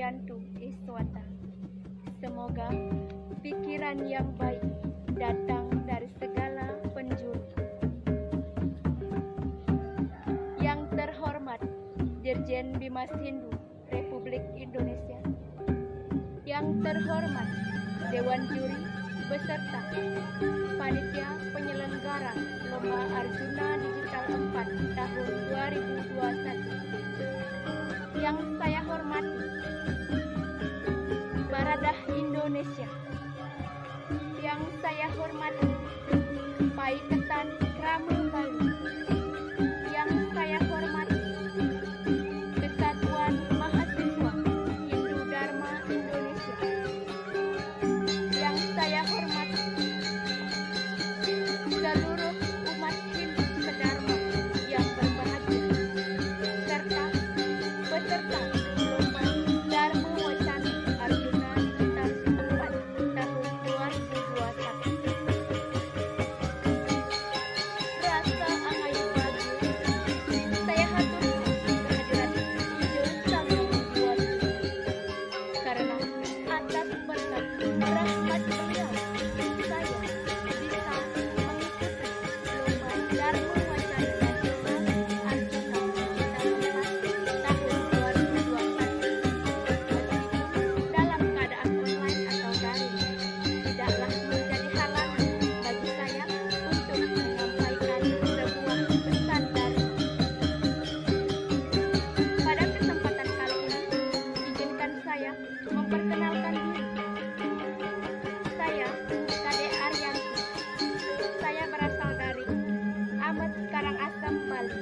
Haryantu Iswata. Semoga pikiran yang baik datang dari segala penjuru. Yang terhormat Dirjen Bimas Hindu Republik Indonesia, yang terhormat Dewan Juri beserta Panitia Penyelenggara Lomba Arjuna Digital 4 tahun 2021, yang saya hormati Baradah Indonesia, yang saya hormati Paiketan Krama Bali, yang saya hormati Kesatuan Mahasiswa Hindu Dharma Indonesia, yang saya hormati seluruh umat Hindu sedharma yang berbahagia, serta peserta Lomba Dharma Wacana Arjuna Digital 4 tahun 2021. Rasa angayu bahagia saya haturkan kehadiran Ijo Samyo Buatu, karena atas berkat rahmat beliau saya bisa mengikuti Lomba Dharma Wacana Nasional Arjuna Digital 4 tahun 2021. Meskipun dalam keadaan online atau daring, tidaklah menjadi halangan bagi saya untuk menyampaikan sebuah pesan dharma. Pada kesempatan kali ini, izinkan saya memperkenalkan diri. Saya Kade Aryanti. Saya berasal dari Amet Karangasem, Bali.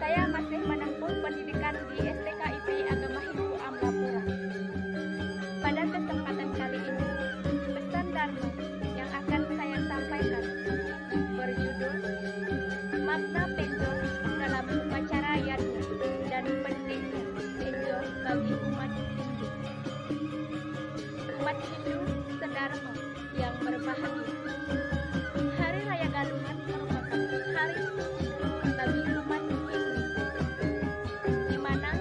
Saya masih menempuh pendidikan di STKIP Agama Hindu Amlapura. Pada kesempatan kali ini, pesan dharma yang akan saya sampaikan berjudul Makna Pendor dalam Upacara Yatna dan Pentingnya Pendor bagi umat Hindu. Umat Hindu sedharma yang berbahagia. Hari Raya Galungan merupakan hari suci bagi umat Hindu, di mana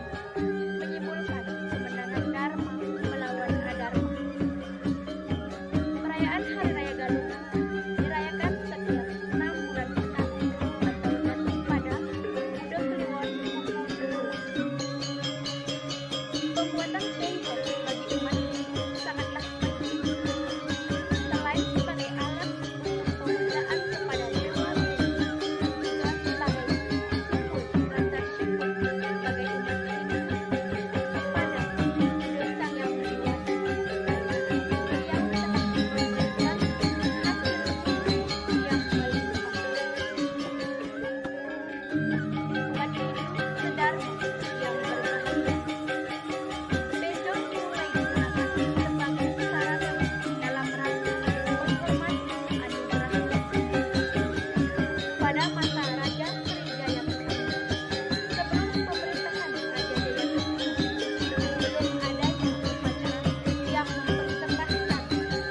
menyimbolkan kemenangan Dharma melawan Adharma. Perayaan Hari Raya Galungan dirayakan setiap 6 bulan sekali atau jatuh pada Bulan Kliwon pukul 10. Pembuatan pendor bagi umat Hindu sangatlah penting. Selain sebagai alat untuk pemujaan kepada Dewa Hindu, juga sebagai simbol rasa syukur sebagai umat Hindu kepada Sang Yang Widi Wasi, karena yang telah memberikan hasil yang melimpah. Umat Hindu sedharma yang berbahagia. Pendor mulai digunakan sebagai sarana dalam rangka menghormati anugerah pada masa Raja Sriwijaya Kesuma. Sebelum pemerintahan Raja Jayakesuma, belum adanya upacara yang mempersembahkan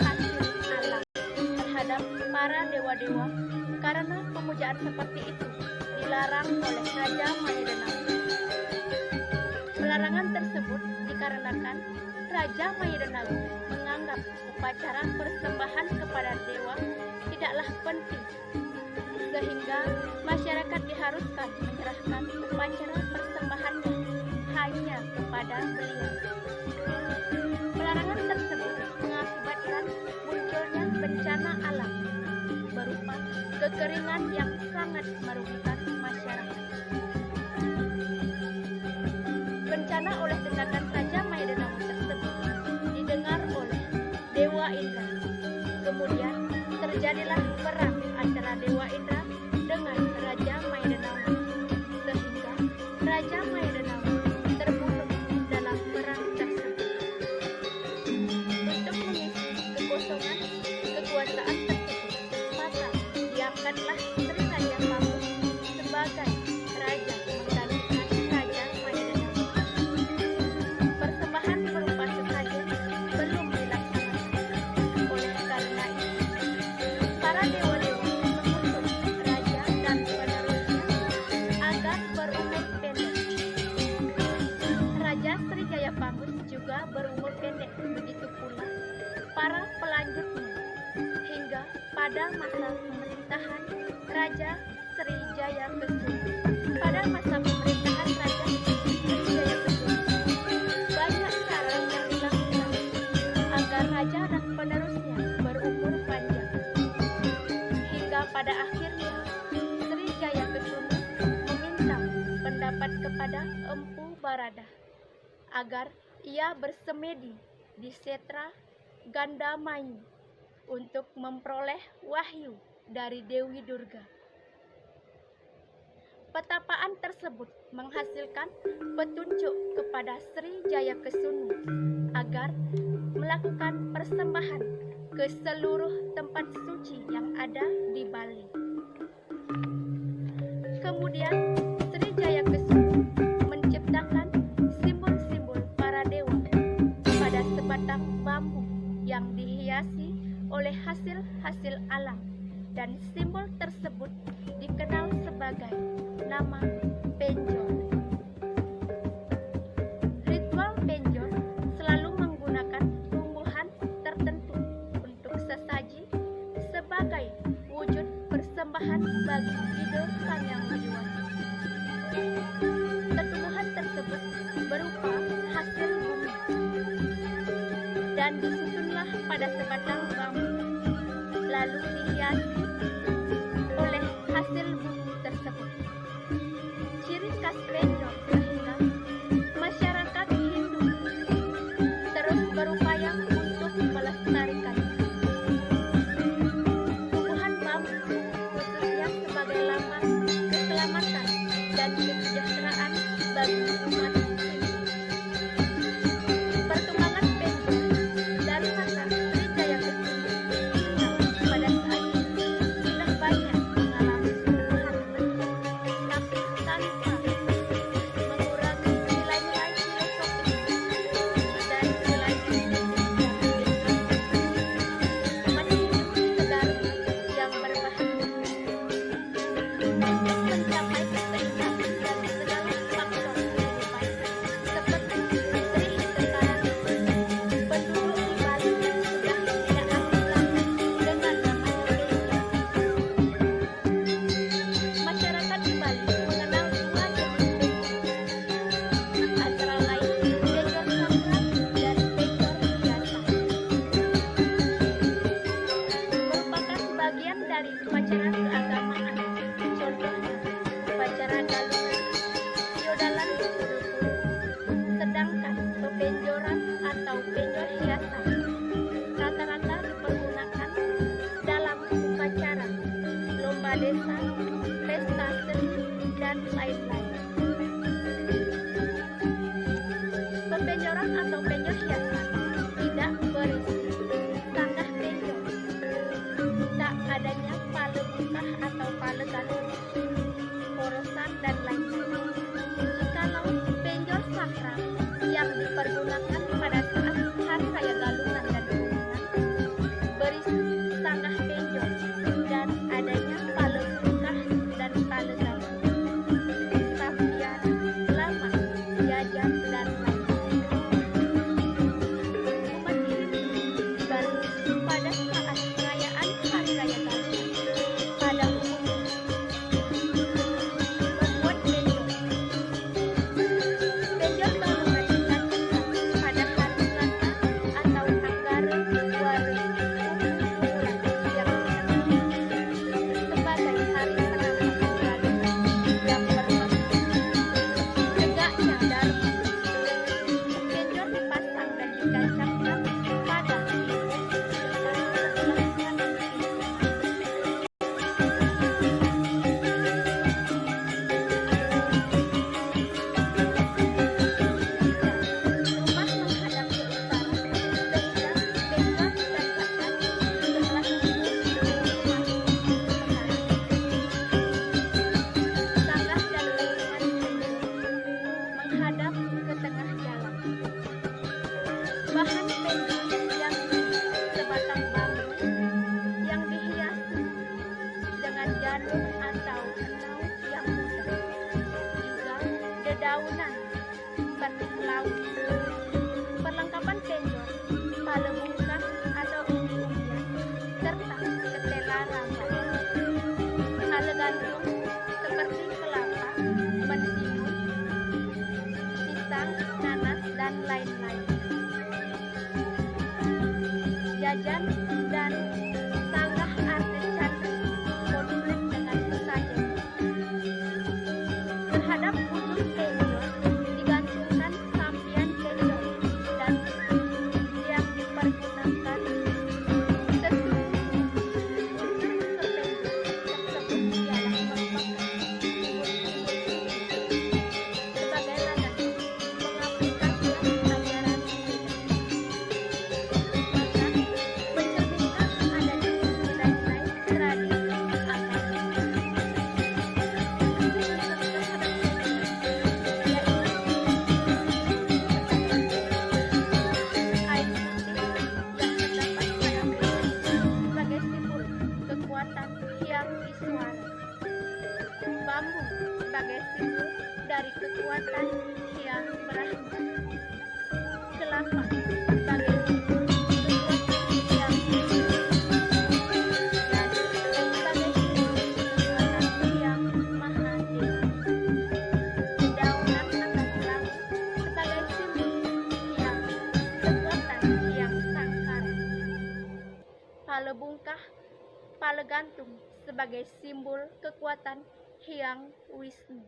hasil alam terhadap para dewa-dewa, karena pemujaan seperti itu dilarang oleh Raja Mayedenau. Pelarangan tersebut dikarenakan Raja Mayedenau menganggap upacara persembahan kepada dewa tidaklah penting, sehingga masyarakat diharuskan menyerahkan upacara persembahannya hanya kepada beliau. Pelarangan tersebut mengakibatkan munculnya bencana alam berupa kekeringan yang sangat merugikan masyarakat. Bencana oleh tindakan Raja Mayedenau tersebut didengar oleh Dewa Indra. Kemudian terjadilah perang antara Dewa Indra dengan Raja Mayedenau, sehingga Raja Mayedenau terbunuh dalam perang tersebut. Untuk mengisi kekosongan kekuasaan tersebut, maka diangkatlah Sri Raja Pamus sebagai raja menggantikan Raja Mayedenau. Persembahan berupa sesajen belum dilaksanakan. Oleh karena itu, para dewa-dewa mengutuk raja dan penerusnya agar berumur pendek. Raja Sriwijaya Pamus juga pada masa pemerintahan Raja Sriwijaya Kesuma. Pada masa pemerintahan Raja Sriwijaya Kesuma, banyak cara yang dilakukan agar raja dan penerusnya berumur panjang. Hingga pada akhirnya Sriwijaya Kesuma meminta pendapat kepada Empu Baradah agar ia bersemedi di Setra Gandamayu untuk memperoleh wahyu dari Dewi Durga. Petapaan tersebut menghasilkan petunjuk kepada Sriwijaya Kesuma agar melakukan persembahan ke seluruh tempat suci yang ada di Bali. Kemudian Sriwijaya Kesuma menciptakan simbol-simbol para dewa pada sebatang bambu yang dihiasi oleh hasil-hasil alam, dan simbol tersebut dikenal sebagai nama penjor. Ritual penjor selalu menggunakan tumbuhan tertentu untuk sesaji sebagai wujud persembahan bagi ide Sang Yang Widi Wasi. Tumbuhan tersebut berupa hasil bumi dan disusunlah pada sebatang bambu, lalu dihiasi oleh hasil bumi tersebut. Ciri khas penjor sehingga masyarakat Hindu terus berupaya untuk melestarikannya. Tumbuhan bambu khususnya sebagai lambang keselamatan dan kesejahteraan bagi umat Hindu. Perkembangan penjor dari masa Sriwijaya Kesuma pada saat ini sudah banyak mengalami perubahan bentuk, tapi tanpa mengurangi nilai-nilai filosofis dan nilai mistis yang hidup segar yang berbahaya. Untuk mencapai keseimbang dari segala faktor kehidupan seperti Sri sekarang, penduduk di Bali sudah tidak asing lagi dengan namanya penjor. Masyarakat di Bali mengenal dua jenis penjor, antara lain penjor sakral dan penjor biasa. Merupakan bagian dari upacara keagamaan, contohnya upacara galungan, siodalan guru-guru. Sedangkan pepenjoran atau penjor hiasan rata-rata dipergunakan dalam upacara, lomba desa, pesta seni, dan lain-lain. Pepenjoran atau penjor hiasan tidak berisi sanggah penjor, tak adanya pale bungkah atau pale galung, porosan, dan lain-lain. Jikalau penjor sakral yang dipergunakan pada saat hari raya galungan dan gunungan berisi sanggah penjor dan adanya pale bungkah dan pale galung. kekuatan Hyang Iswara. Bambu sebagai simbol dari kekuatan Hyang Brahma. Kelapa sebagai simbol kekuatan Hyang sebagai simbol kekuatan Hyang Mahadewa. Dedaunan atau pelangi sebagai simbol Hyang kekuatan Hyang Sangkara. Pala bungkah, pala gantung sebagai simbol kekuatan Hyang Wisnu.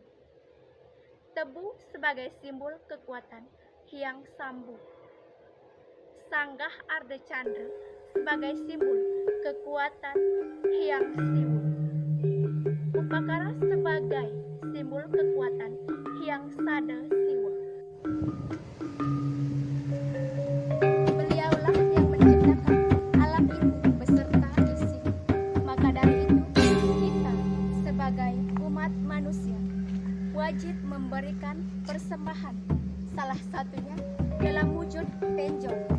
Tebu sebagai simbol kekuatan Hyang Sambu. Sanggah Arda Candra sebagai simbol kekuatan Hyang Siwa. Upakara sebagai simbol kekuatan Hyang Sada Siwa. Beliaulah yang menciptakan alam ini beserta isi. Maka dari itu, kita sebagai umat manusia wajib memberikan persembahan, salah satunya dalam wujud tenjong